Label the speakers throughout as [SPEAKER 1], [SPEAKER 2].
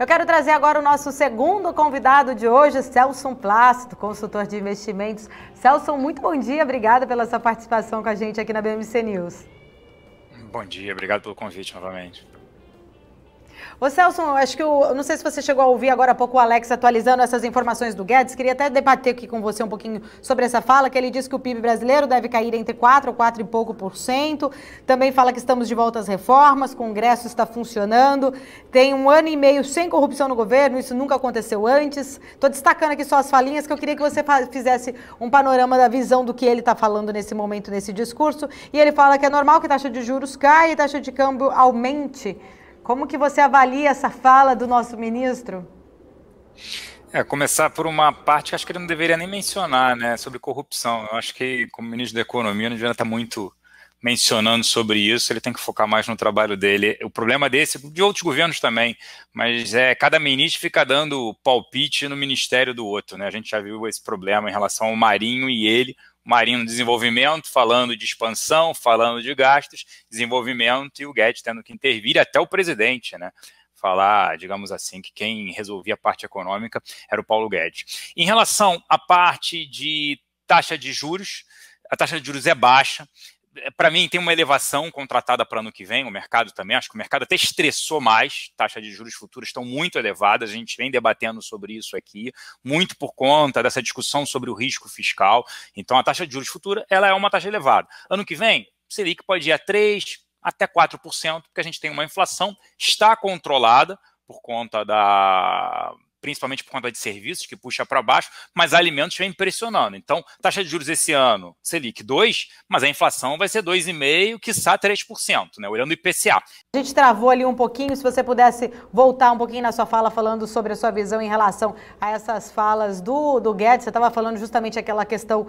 [SPEAKER 1] Eu quero trazer agora o nosso segundo convidado de hoje, Celson Plácido, consultor de investimentos. Celson, muito bom dia, obrigada pela sua participação com a gente aqui na BMC News.
[SPEAKER 2] Bom dia, obrigado pelo convite novamente.
[SPEAKER 1] Ô Celson, acho que eu não sei se você chegou a ouvir agora há pouco o Alex atualizando essas informações do Guedes. Queria até debater aqui com você um pouquinho sobre essa fala, que ele diz que o PIB brasileiro deve cair entre 4% ou 4 e pouco por cento. Também fala que estamos de volta às reformas, o Congresso está funcionando. Tem 1 ano e meio sem corrupção no governo, isso nunca aconteceu antes. Estou destacando aqui só as falinhas, que eu queria que você fizesse um panorama da visão do que ele está falando nesse momento, nesse discurso. E ele fala que é normal que a taxa de juros caia e a taxa de câmbio aumente. Como que você avalia essa fala do nosso ministro?
[SPEAKER 2] Começar por uma parte que acho que ele não deveria nem mencionar, né, sobre corrupção. Eu acho que, como ministro da Economia, não deveria estar muito mencionando sobre isso, ele tem que focar mais no trabalho dele. O problema desse, de outros governos também, mas cada ministro fica dando palpite no ministério do outro, né? A gente já viu esse problema em relação ao Marinho e ele, o Marinho no desenvolvimento, falando de expansão, falando de gastos, desenvolvimento, e o Guedes tendo que intervir, até o presidente, né? Falar, digamos assim, que quem resolvia a parte econômica era o Paulo Guedes. Em relação à parte de taxa de juros, a taxa de juros é baixa. Para mim, tem uma elevação contratada para ano que vem, o mercado também, acho que o mercado até estressou mais, taxas de juros futuras estão muito elevadas, a gente vem debatendo sobre isso aqui, muito por conta dessa discussão sobre o risco fiscal. Então, a taxa de juros futura, ela é uma taxa elevada. Ano que vem, Selic pode ir a 3% até 4%, porque a gente tem uma inflação, está controlada por conta principalmente por conta de serviços, que puxa para baixo, mas alimentos vem impressionando. Então, taxa de juros esse ano, Selic 2%, mas a inflação vai ser 2,5%, quiçá 3%, né, olhando o IPCA.
[SPEAKER 1] A gente travou ali um pouquinho, se você pudesse voltar um pouquinho na sua fala, falando sobre a sua visão em relação a essas falas do Guedes. Você estava falando justamente aquela questão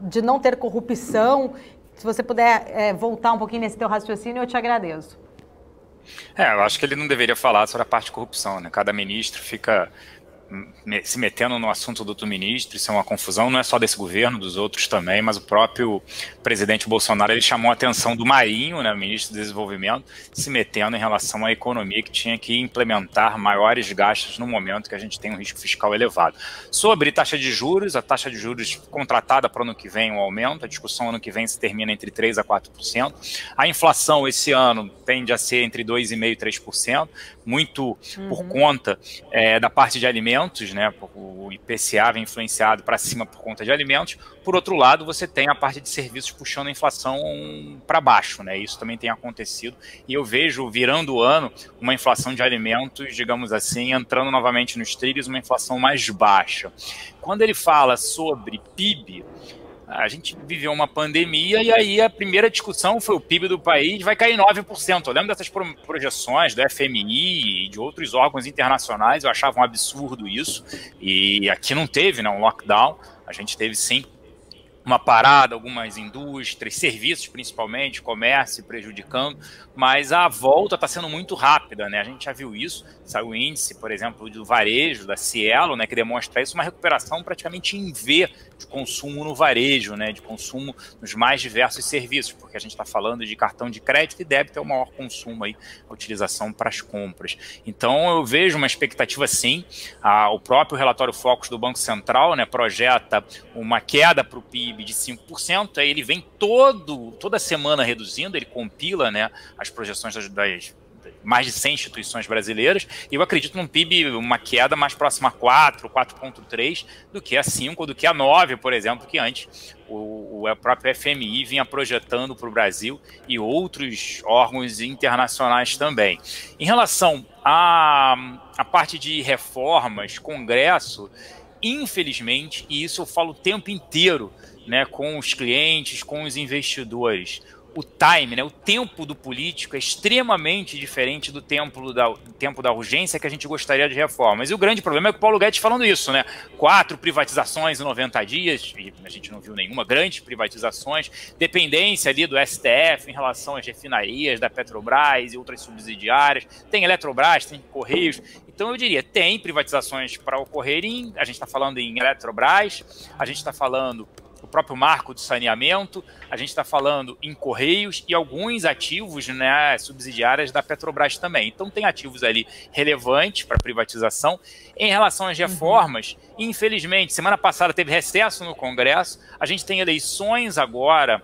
[SPEAKER 1] de não ter corrupção. Se você puder voltar um pouquinho nesse teu raciocínio, eu te agradeço.
[SPEAKER 2] Eu acho que ele não deveria falar sobre a parte de corrupção, né? Cada ministro fica se metendo no assunto do outro ministro, isso é uma confusão, não é só desse governo, dos outros também, mas o próprio presidente Bolsonaro, ele chamou a atenção do Marinho, né, ministro do Desenvolvimento, se metendo em relação à economia, que tinha que implementar maiores gastos no momento que a gente tem um risco fiscal elevado. Sobre taxa de juros, a taxa de juros contratada para o ano que vem, um aumento, a discussão ano que vem se termina entre 3% a 4%, a inflação esse ano tende a ser entre 2,5% e 3%, muito por conta da parte de alimentos, né? O IPCA vem influenciado para cima por conta de alimentos. Por outro lado, você tem a parte de serviços puxando a inflação para baixo, né? Isso também tem acontecido e eu vejo, virando o ano, uma inflação de alimentos, digamos assim, entrando novamente nos trilhos, uma inflação mais baixa. Quando ele fala sobre PIB, a gente viveu uma pandemia e aí a primeira discussão foi o PIB do país vai cair 9%. Eu lembro dessas projeções do FMI e de outros órgãos internacionais, eu achava um absurdo isso. E aqui não teve, né, um lockdown, a gente teve sim uma parada, algumas indústrias, serviços principalmente, comércio prejudicando, mas a volta está sendo muito rápida, né? A gente já viu isso, saiu o índice, por exemplo, do varejo, da Cielo, né, que demonstra isso, uma recuperação praticamente em V de consumo no varejo, né, de consumo nos mais diversos serviços, porque a gente está falando de cartão de crédito e débito é o maior consumo aí, a utilização para as compras. Então eu vejo uma expectativa sim, o próprio relatório Focus do Banco Central, né, projeta uma queda para o PIB de 5%, aí ele vem toda semana reduzindo, ele compila, né, as projeções das mais de 100 instituições brasileiras, e eu acredito num PIB, uma queda mais próxima a 4, 4,3, do que a 5, do que a 9, por exemplo, que antes o próprio FMI vinha projetando para o Brasil e outros órgãos internacionais também. Em relação à parte de reformas, Congresso, infelizmente, e isso eu falo o tempo inteiro, né, com os clientes, com os investidores, o time, né, o tempo do político é extremamente diferente do tempo da urgência que a gente gostaria de reformas. E o grande problema é que o Paulo Guedes falando isso, né? 4 privatizações em 90 dias, e a gente não viu nenhuma, grandes privatizações, dependência ali do STF em relação às refinarias da Petrobras e outras subsidiárias, tem Eletrobras, tem Correios. Então eu diria, tem privatizações para ocorrerem, a gente está falando em Eletrobras, a gente está falando o próprio marco do saneamento, a gente está falando em Correios e alguns ativos, né, subsidiárias da Petrobras também. Então tem ativos ali relevantes para privatização. Em relação às reformas, infelizmente, semana passada teve recesso no Congresso, a gente tem eleições agora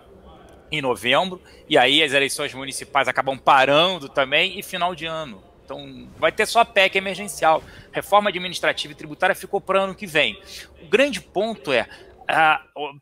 [SPEAKER 2] em novembro, e aí as eleições municipais acabam parando também, e final de ano. Então, vai ter só a PEC emergencial. Reforma administrativa e tributária ficou para o ano que vem. O grande ponto é,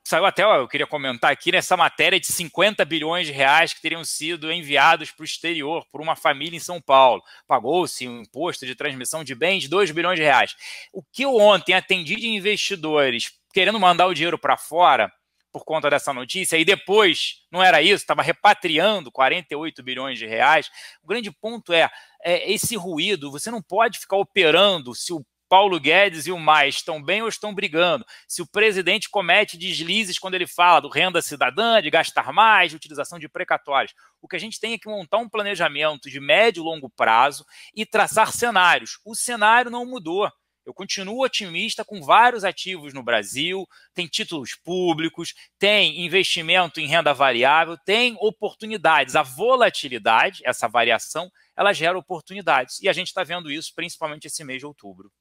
[SPEAKER 2] saiu até, eu queria comentar aqui, nessa matéria de 50 bilhões de reais que teriam sido enviados para o exterior por uma família em São Paulo. Pagou-se um imposto de transmissão de bens de 2 bilhões de reais. O que eu ontem atendi de investidores querendo mandar o dinheiro para fora, por conta dessa notícia, e depois não era isso, estava repatriando 48 bilhões de reais. O grande ponto é esse ruído, você não pode ficar operando se o Paulo Guedes e o Mais estão bem ou estão brigando, se o presidente comete deslizes quando ele fala do renda cidadã, de gastar mais, de utilização de precatórios. O que a gente tem é que montar um planejamento de médio e longo prazo e traçar cenários. O cenário não mudou. Eu continuo otimista com vários ativos no Brasil, tem títulos públicos, tem investimento em renda variável, tem oportunidades. A volatilidade, essa variação, ela gera oportunidades. E a gente está vendo isso principalmente esse mês de outubro.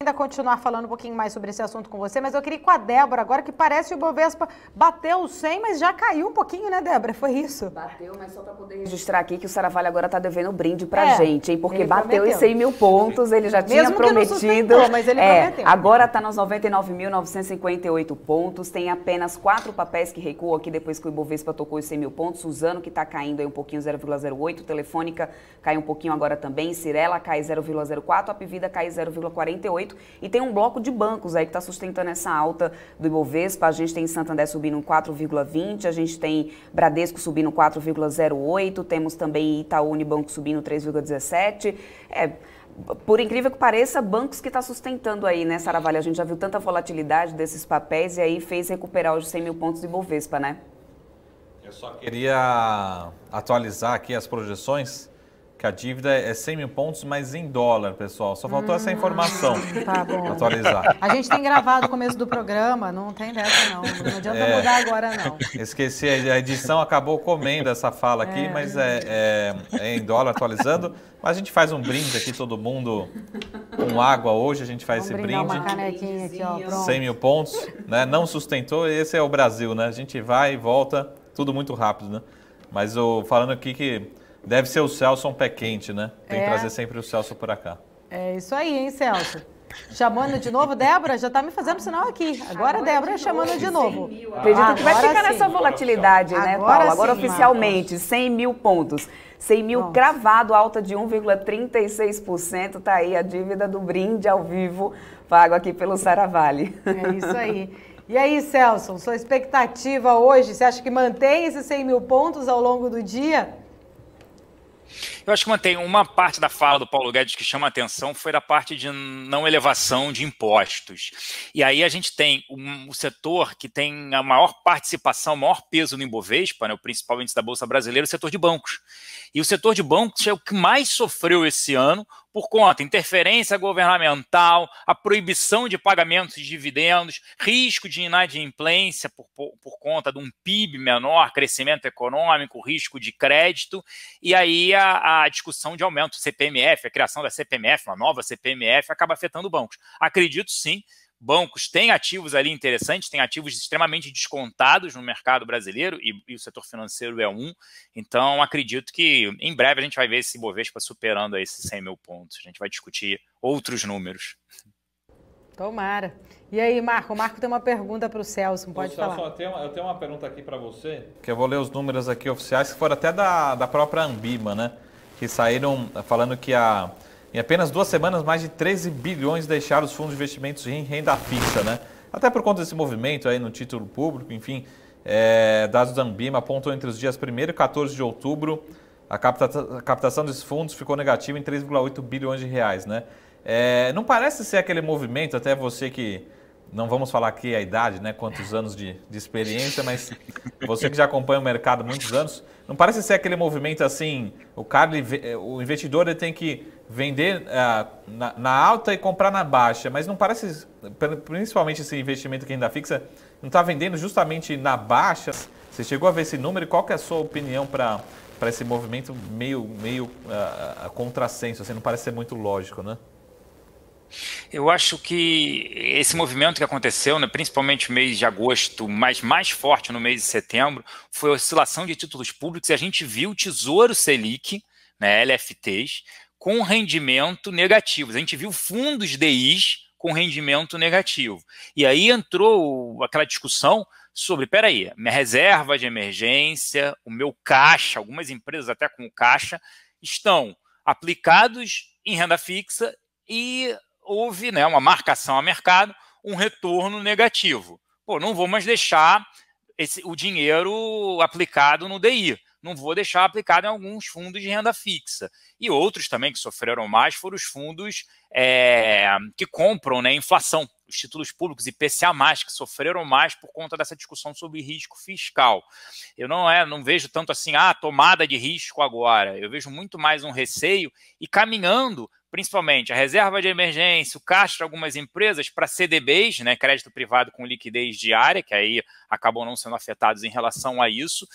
[SPEAKER 1] Ainda continuar falando um pouquinho mais sobre esse assunto com você, mas eu queria ir com a Débora agora, que parece que o Ibovespa bateu os 100, mas já caiu um pouquinho, né, Débora? Foi isso?
[SPEAKER 3] Bateu, mas só para poder registrar aqui que o Saravalho agora está devendo um brinde pra gente, hein? Porque bateu os 100 mil pontos, ele já tinha prometido.
[SPEAKER 1] Mas ele prometeu.
[SPEAKER 3] Agora está nos 99.958 pontos, tem apenas 4 papéis que recuam aqui depois que o Ibovespa tocou os 100 mil pontos. Suzano, que está caindo aí um pouquinho, 0,08, Telefônica cai um pouquinho agora também, Cyrela cai 0,04, Apivida cai 0,48. E tem um bloco de bancos aí que está sustentando essa alta do Ibovespa. A gente tem Santander subindo 4,20, a gente tem Bradesco subindo 4,08, temos também Itaú Unibanco subindo 3,17. Por incrível que pareça, bancos que está sustentando aí, né, Saravalho? A gente já viu tanta volatilidade desses papéis e aí fez recuperar os 100 mil pontos do Ibovespa, né?
[SPEAKER 4] Eu só queria atualizar aqui as projeções, que a dívida é 100 mil pontos, mas em dólar, pessoal. Só faltou essa informação.
[SPEAKER 1] Tá bom.
[SPEAKER 4] Atualizar.
[SPEAKER 1] A gente tem gravado o começo do programa, não tem dessa não. Não adianta mudar agora, não.
[SPEAKER 4] Esqueci, a edição acabou comendo essa fala aqui, mas é em dólar atualizando. Mas a gente faz um brinde aqui, todo mundo com água hoje, a gente faz esse brinde.
[SPEAKER 1] Uma canequinha aqui, ó, pronto.
[SPEAKER 4] 100 mil pontos, né? Não sustentou, esse é o Brasil, né? A gente vai e volta, tudo muito rápido, né? Mas falando aqui que deve ser o Celso um pé quente, né? Tem que trazer sempre o Celso por cá.
[SPEAKER 1] É isso aí, hein, Celso? Chamando de novo, Débora, já tá me fazendo sinal aqui. Agora a Débora chamando de novo.
[SPEAKER 3] Acredito que vai ficar nessa volatilidade, né, Paulo? Agora
[SPEAKER 1] sim,
[SPEAKER 3] oficialmente, 100 mil pontos. 100 mil cravado, alta de 1,36%. Tá aí a dívida do brinde ao vivo, pago aqui pelo Saravalho.
[SPEAKER 1] É isso aí. E aí, Celso, sua expectativa hoje, você acha que mantém esses 100 mil pontos ao longo do dia?
[SPEAKER 2] Eu acho que mantém uma parte da fala do Paulo Guedes que chama a atenção foi da parte de não elevação de impostos. E aí a gente tem o setor que tem a maior participação, o maior peso no Ibovespa, né, o principal índice da Bolsa Brasileira, o setor de bancos. E o setor de bancos é o que mais sofreu esse ano por conta interferência governamental, a proibição de pagamentos de dividendos, risco de inadimplência por conta de um PIB menor, crescimento econômico, risco de crédito, e aí a discussão de aumento do CPMF, a criação da CPMF, uma nova CPMF, acaba afetando bancos. Acredito sim, bancos têm ativos ali interessantes, têm ativos extremamente descontados no mercado brasileiro e o setor financeiro é um. Então, acredito que em breve a gente vai ver esse Ibovespa superando esses 100 mil pontos. A gente vai discutir outros números.
[SPEAKER 1] Tomara. E aí, Marco? O Marco tem uma pergunta para o Celso, pode falar.
[SPEAKER 4] Celso, eu tenho uma pergunta aqui para você, que eu vou ler os números aqui oficiais, que foram até da própria Ambima, né? Que saíram falando que em apenas 2 semanas, mais de 13 bilhões deixaram os fundos de investimentos em renda fixa, né? Até por conta desse movimento aí no título público, enfim, dados da Ambima apontam entre os dias 1º e 14 de outubro, a captação desses fundos ficou negativa em 3,8 bilhões de reais, né? Não parece ser aquele movimento, até você que não vamos falar aqui a idade, né, quantos anos de experiência, mas você que já acompanha o mercado há muitos anos, não parece ser aquele movimento assim, o investidor ele tem que vender na alta e comprar na baixa, mas não parece, principalmente esse investimento que renda fixa, não está vendendo justamente na baixa? Você chegou a ver esse número e qual que é a sua opinião para esse movimento meio contrassenso, assim, não parece ser muito lógico, né?
[SPEAKER 2] Eu acho que esse movimento que aconteceu, né, principalmente no mês de agosto, mas mais forte no mês de setembro, foi a oscilação de títulos públicos e a gente viu o Tesouro Selic, né, LFTs, com rendimento negativo. A gente viu fundos DIs com rendimento negativo. E aí entrou aquela discussão sobre, peraí, minha reserva de emergência, o meu caixa, algumas empresas até com caixa, estão aplicados em renda fixa e houve, né, uma marcação a mercado, um retorno negativo. Pô, não vou mais deixar o dinheiro aplicado no DI, não vou deixar aplicado em alguns fundos de renda fixa. E outros também que sofreram mais foram os fundos que compram, né, inflação, os títulos públicos IPCA+, que sofreram mais por conta dessa discussão sobre risco fiscal. Eu não vejo tanto assim, tomada de risco agora, eu vejo muito mais um receio e caminhando principalmente a reserva de emergência, o caixa de algumas empresas para CDBs, né, crédito privado com liquidez diária, que aí acabam não sendo afetados em relação a isso,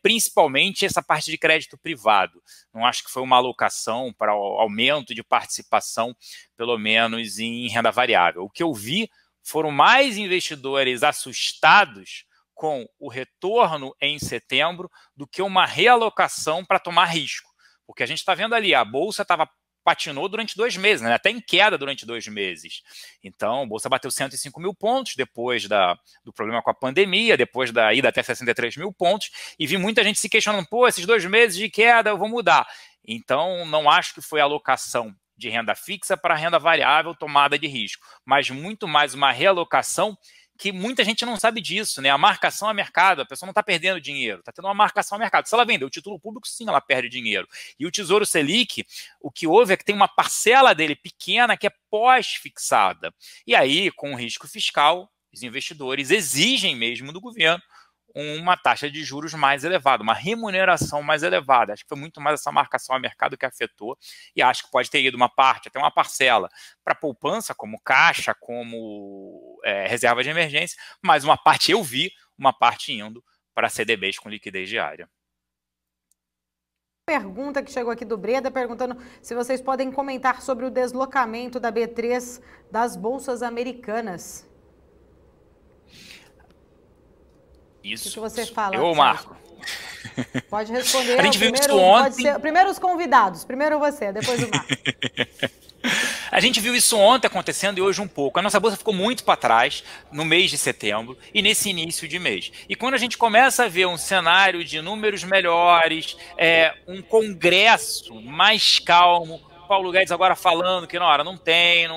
[SPEAKER 2] principalmente essa parte de crédito privado. Não acho que foi uma alocação para aumento de participação, pelo menos em renda variável. O que eu vi foram mais investidores assustados com o retorno em setembro do que uma realocação para tomar risco. Porque a gente está vendo ali, a Bolsa patinou durante 2 meses, né? Até em queda durante 2 meses. Então, a Bolsa bateu 105 mil pontos depois do problema com a pandemia, depois da ida até 63 mil pontos, e vi muita gente se questionando, esses 2 meses de queda eu vou mudar. Então, não acho que foi alocação de renda fixa para renda variável, tomada de risco, mas muito mais uma realocação que muita gente não sabe disso, né? A marcação a mercado, a pessoa não está perdendo dinheiro, está tendo uma marcação a mercado. Se ela vender o título público, sim, ela perde dinheiro. E o Tesouro Selic, o que houve é que tem uma parcela dele pequena que é pós-fixada. E aí, com o risco fiscal, os investidores exigem mesmo do governo uma taxa de juros mais elevada, uma remuneração mais elevada. Acho que foi muito mais essa marcação a mercado que afetou, e acho que pode ter ido uma parte, até uma parcela, para poupança, como caixa, como reserva de emergência, mas uma parte eu vi, uma parte indo para CDBs com liquidez diária.
[SPEAKER 1] Pergunta que chegou aqui do Breda, perguntando se vocês podem comentar sobre o deslocamento da B3 das bolsas americanas.
[SPEAKER 2] Isso.
[SPEAKER 1] O que você fala?
[SPEAKER 2] Eu, Marco.
[SPEAKER 1] Pode responder.
[SPEAKER 2] A gente viu isso ontem.
[SPEAKER 1] Primeiro os convidados. Primeiro você, depois o Marco.
[SPEAKER 2] A gente viu isso ontem acontecendo e hoje um pouco. A nossa bolsa ficou muito para trás no mês de setembro e nesse início de mês. E quando a gente começa a ver um cenário de números melhores, um congresso mais calmo, Paulo Guedes agora falando que não tem,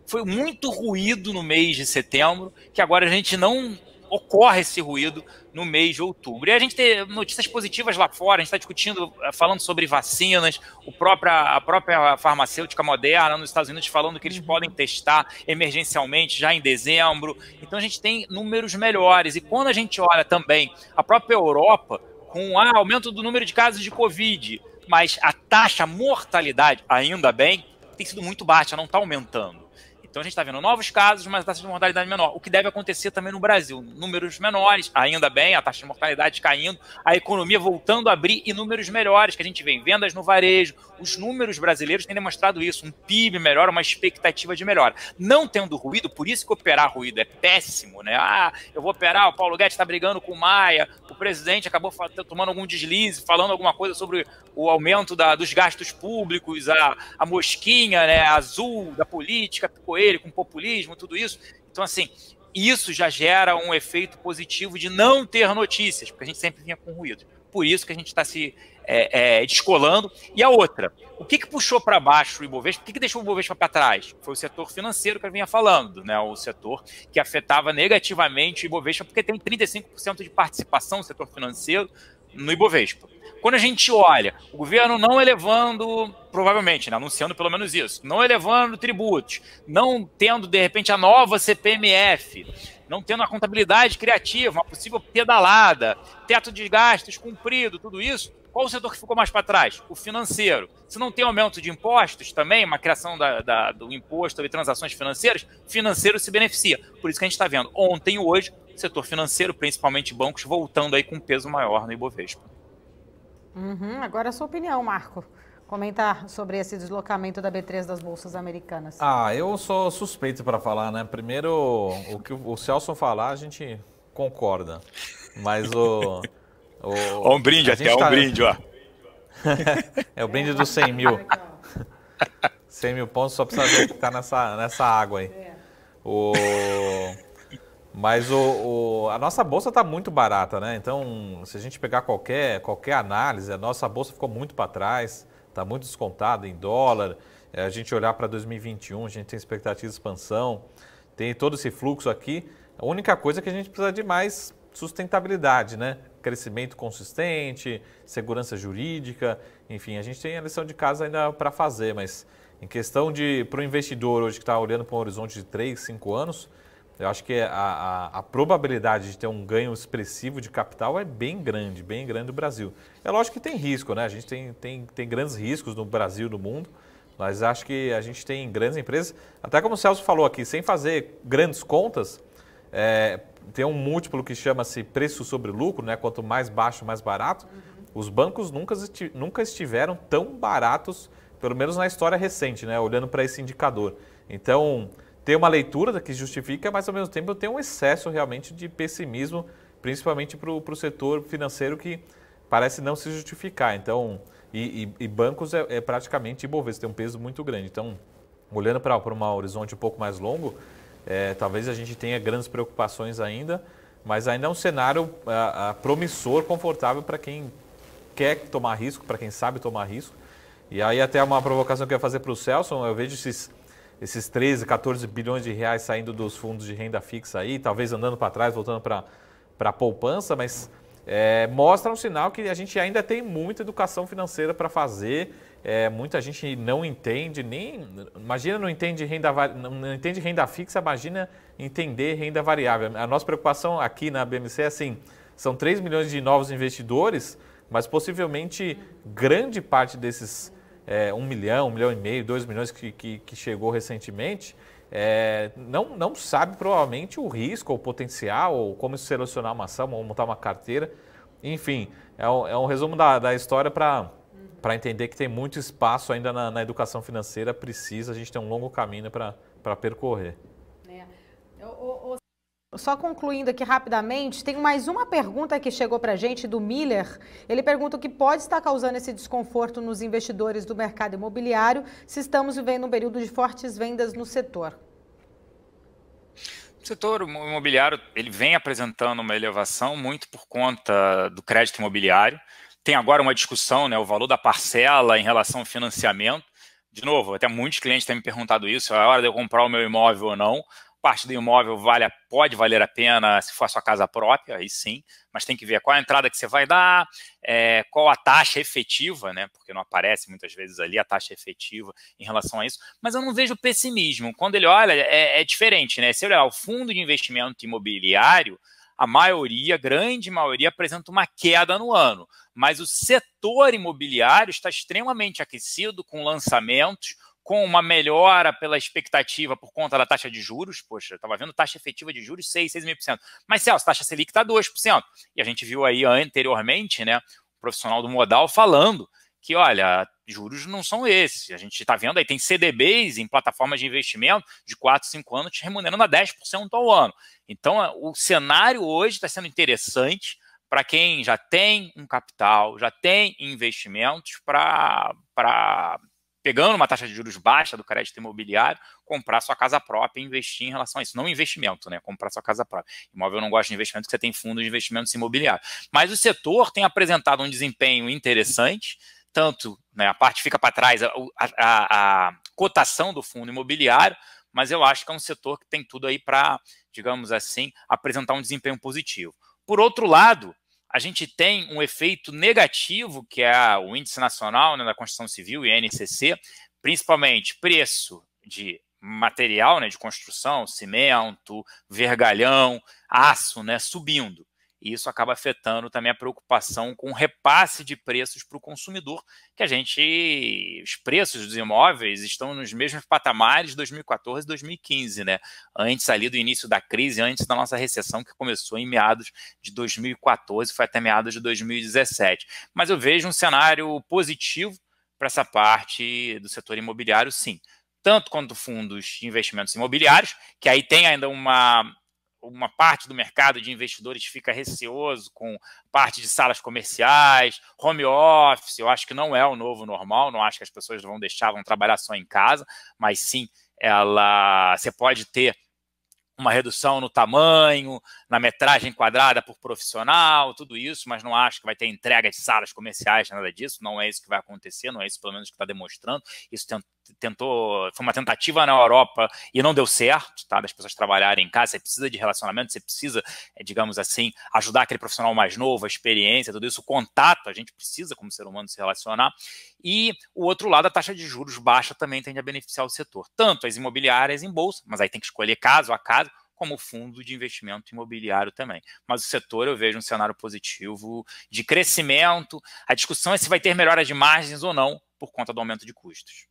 [SPEAKER 2] foi muito ruído no mês de setembro, que agora a gente não ocorre esse ruído no mês de outubro. E a gente tem notícias positivas lá fora, a gente está discutindo, falando sobre vacinas, a própria farmacêutica Moderna nos Estados Unidos falando que eles podem testar emergencialmente já em dezembro. Então a gente tem números melhores. E quando a gente olha também a própria Europa, com aumento do número de casos de Covid, mas a taxa mortalidade, ainda bem, tem sido muito baixa, não está aumentando. Então a gente está vendo novos casos, mas a taxa de mortalidade menor. O que deve acontecer também no Brasil. Números menores, ainda bem, a taxa de mortalidade caindo, a economia voltando a abrir e números melhores que a gente vê em vendas no varejo. Os números brasileiros têm demonstrado isso, um PIB melhor, uma expectativa de melhora. Não tendo ruído, por isso que operar ruído é péssimo, né? Eu vou operar, o Paulo Guedes está brigando com o Maia, o presidente acabou tomando algum deslize, falando alguma coisa sobre o aumento dos gastos públicos, a mosquinha, né, azul da política, picoeira, com populismo, tudo isso. Então, assim, isso já gera um efeito positivo de não ter notícias, porque a gente sempre vinha com ruído. Por isso que a gente está se descolando. E a outra, o que puxou para baixo o Ibovespa? O que deixou o Ibovespa para trás? Foi o setor financeiro que eu vinha falando, né? O setor que afetava negativamente o Ibovespa, porque tem 35% de participação no setor financeiro no Ibovespa. Quando a gente olha o governo não elevando provavelmente, né, anunciando pelo menos isso, não elevando tributos, não tendo, de repente, a nova CPMF, não tendo a contabilidade criativa, uma possível pedalada, teto de gastos cumprido, tudo isso, qual o setor que ficou mais para trás? O financeiro. Se não tem aumento de impostos também, uma criação do imposto sobre transações financeiras, financeiro se beneficia. Por isso que a gente está vendo ontem e hoje, o setor financeiro, principalmente bancos, voltando aí com um peso maior no Ibovespa.
[SPEAKER 1] Agora a sua opinião, Marco. Comentar sobre esse deslocamento da B3 das bolsas americanas.
[SPEAKER 4] Eu sou suspeito para falar, né? Primeiro, o que o Celso falar, a gente concorda. Mas
[SPEAKER 2] Ó, um brinde até, um brinde, ó.
[SPEAKER 4] É o brinde dos 100 mil. 100 mil pontos, só precisa ver que tá nessa água aí. Mas a nossa bolsa está muito barata, né? Então, se a gente pegar qualquer análise, a nossa bolsa ficou muito para trás, está muito descontada em dólar. A gente olhar para 2021, a gente tem expectativa de expansão, tem todo esse fluxo aqui. A única coisa é que a gente precisa de mais sustentabilidade, né? Crescimento consistente, segurança jurídica, enfim, a gente tem a lição de casa ainda para fazer, mas em questão para o investidor hoje que está olhando para um horizonte de 3, 5 anos, eu acho que a probabilidade de ter um ganho expressivo de capital é bem grande no Brasil. É lógico que tem risco, né? A gente tem grandes riscos no Brasil e no mundo, mas acho que a gente tem grandes empresas, até como o Celso falou aqui, sem fazer grandes contas, tem um múltiplo que chama-se preço sobre lucro, né? Quanto mais baixo, mais barato. Os bancos nunca estiveram tão baratos, pelo menos na história recente, né? Olhando para esse indicador. Então, tem uma leitura que justifica, mas ao mesmo tempo tem um excesso realmente de pessimismo, principalmente para o setor financeiro que parece não se justificar. Então, e bancos é praticamente Ibovespa, tem um peso muito grande. Então, olhando para um horizonte um pouco mais longo, talvez a gente tenha grandes preocupações ainda, mas ainda é um cenário promissor, confortável para quem quer tomar risco, para quem sabe tomar risco. E aí até uma provocação que eu ia fazer para o Celso, eu vejo esses 13, 14 bilhões de reais saindo dos fundos de renda fixa aí, talvez andando para trás, voltando para a poupança, mas mostra um sinal que a gente ainda tem muita educação financeira para fazer, muita gente não entende, imagina não entende renda fixa, imagina entender renda variável. A nossa preocupação aqui na BMC é assim, são 3 milhões de novos investidores, mas possivelmente grande parte desses 1 milhão, 1 milhão e meio, 2 milhões que chegou recentemente, não sabe provavelmente o risco, ou o potencial, ou como selecionar uma ação, ou montar uma carteira. Enfim, é um resumo da história para entender que tem muito espaço ainda na educação financeira, a gente tem um longo caminho para percorrer.
[SPEAKER 1] Só concluindo aqui rapidamente, tem mais uma pergunta que chegou para a gente do Miller. Ele pergunta o que pode estar causando esse desconforto nos investidores do mercado imobiliário se estamos vivendo um período de fortes vendas no setor.
[SPEAKER 2] O setor imobiliário ele vem apresentando uma elevação muito por conta do crédito imobiliário. Tem agora uma discussão, né, o valor da parcela em relação ao financiamento. De novo, até muitos clientes têm me perguntado isso, é a hora de eu comprar o meu imóvel ou não. Parte do imóvel pode valer a pena se for a sua casa própria, aí sim, mas tem que ver qual a entrada que você vai dar, qual a taxa efetiva, né? Porque não aparece muitas vezes ali a taxa efetiva em relação a isso, mas eu não vejo pessimismo. Quando ele olha, é diferente, né? Se olhar o fundo de investimento imobiliário, a grande maioria, apresenta uma queda no ano, mas o setor imobiliário está extremamente aquecido com lançamentos, com uma melhora pela expectativa por conta da taxa de juros. Poxa, eu estava vendo taxa efetiva de juros 6,5%. Mas, Celso, taxa Selic está 2%. E a gente viu aí anteriormente, né, o profissional do Modal falando que, olha, juros não são esses. A gente está vendo aí, tem CDBs em plataformas de investimento de 4, 5 anos te remunerando a 10% ao ano. Então, o cenário hoje está sendo interessante para quem já tem um capital, já tem investimentos para pegando uma taxa de juros baixa do crédito imobiliário, comprar sua casa própria e investir em relação a isso. Não investimento, né? Comprar sua casa própria. Imóvel eu não gosto de investimento porque você tem fundo de investimentos imobiliários. Mas o setor tem apresentado um desempenho interessante, tanto, né, a parte fica para trás, a cotação do fundo imobiliário, mas eu acho que é um setor que tem tudo aí para, digamos assim, apresentar um desempenho positivo. Por outro lado, a gente tem um efeito negativo, que é o Índice Nacional, né, da Construção Civil, INCC, principalmente preço de material, né, de construção, cimento, vergalhão, aço, né, subindo. E isso acaba afetando também a preocupação com o repasse de preços para o consumidor, que os preços dos imóveis estão nos mesmos patamares de 2014 e 2015, né? Antes ali do início da crise, antes da nossa recessão, que começou em meados de 2014, foi até meados de 2017. Mas eu vejo um cenário positivo para essa parte do setor imobiliário, sim. Tanto quanto fundos de investimentos imobiliários, que aí tem ainda uma parte do mercado de investidores fica receoso com parte de salas comerciais, home office. Eu acho que não é o novo normal, não acho que as pessoas vão trabalhar só em casa, mas sim, você pode ter uma redução no tamanho, na metragem quadrada por profissional, tudo isso, mas não acho que vai ter entrega de salas comerciais, nada disso, não é isso que vai acontecer, não é isso pelo menos que está demonstrando. Isso foi uma tentativa na Europa e não deu certo, tá? Das pessoas trabalharem em casa. Você precisa de relacionamento, você precisa, digamos assim, ajudar aquele profissional mais novo, a experiência, tudo isso, o contato, a gente precisa como ser humano se relacionar. E o outro lado, a taxa de juros baixa também tende a beneficiar o setor, tanto as imobiliárias em bolsa, mas aí tem que escolher caso a caso, como o fundo de investimento imobiliário também. Mas o setor eu vejo um cenário positivo de crescimento. A discussão é se vai ter melhora de margens ou não por conta do aumento de custos.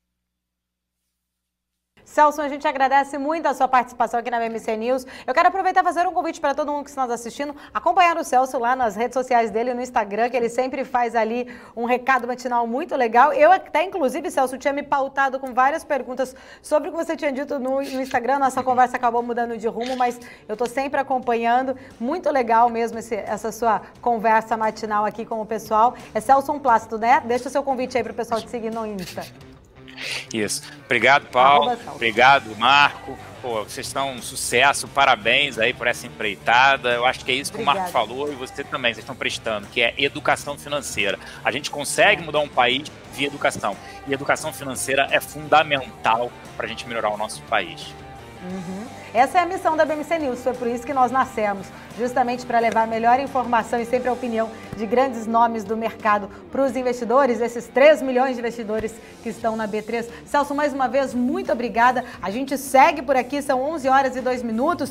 [SPEAKER 1] Celso, a gente agradece muito a sua participação aqui na BMC News. Eu quero aproveitar e fazer um convite para todo mundo que está nos assistindo, acompanhar o Celso lá nas redes sociais dele, no Instagram, que ele sempre faz ali um recado matinal muito legal. Eu até, inclusive, Celso, tinha me pautado com várias perguntas sobre o que você tinha dito no Instagram. Nossa conversa acabou mudando de rumo, mas eu estou sempre acompanhando. Muito legal mesmo essa sua conversa matinal aqui com o pessoal. É Celso Plácido, né? Deixa o seu convite aí para o pessoal te seguir no Insta.
[SPEAKER 2] Isso. Obrigado, Paulo. Obrigado, Marco. Pô, vocês estão um sucesso. Parabéns aí por essa empreitada. Eu acho que é isso que o Marco falou e você também, vocês estão prestando, que é educação financeira. A gente consegue mudar um país via educação. E educação financeira é fundamental para a gente melhorar o nosso país.
[SPEAKER 1] Essa é a missão da BMC News, foi por isso que nós nascemos, justamente para levar a melhor informação e sempre a opinião de grandes nomes do mercado para os investidores, esses 3 milhões de investidores que estão na B3. Celso, mais uma vez, muito obrigada. A gente segue por aqui, são 11 horas e 2 minutos.